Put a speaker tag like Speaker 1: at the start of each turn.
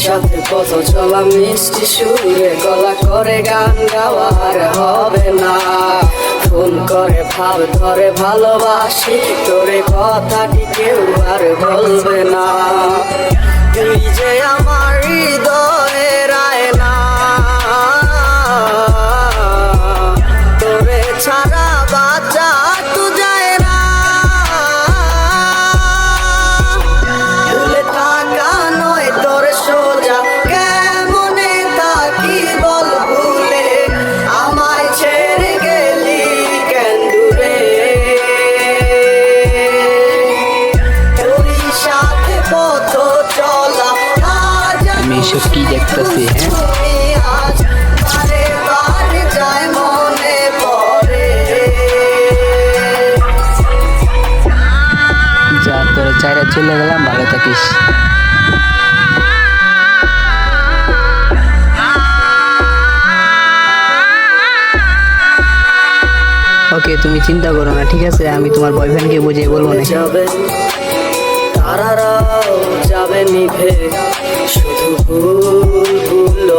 Speaker 1: সাথে পথ চলা মিষ্টি সুরে গলা করে গান গাওয়ার হবে না। ফোন করে ভাব ধরে ভালোবাসি তোরে, কথাটি কেউ আর বলবে না। তুই যে আমার হৃদয়ের আয়না, তোরে ছাড়া বাঁচা তো যায় না। ভুলে থাকা নয় তোর সোজা, কেমনে থাকি বল ভুলে, আমায় ছেড়ে গেলি কেন দূরে। তোরই সাথে পথ চলা
Speaker 2: আমি এসব কি দেখতেছি?
Speaker 1: আজ বারে বারে যায় মনে পড়ে।
Speaker 2: যা তোর চাইরা চলে গেলাম, ভালো থাকিস। ওকে, তুমি চিন্তা করো না, ঠিক আছে? আমি তোমার বয়ফ্রেন্ডকে বুঝিয়ে বলবো না।
Speaker 1: যাবে তারারাও যাবে নিভে, শুধু ভুল ভুল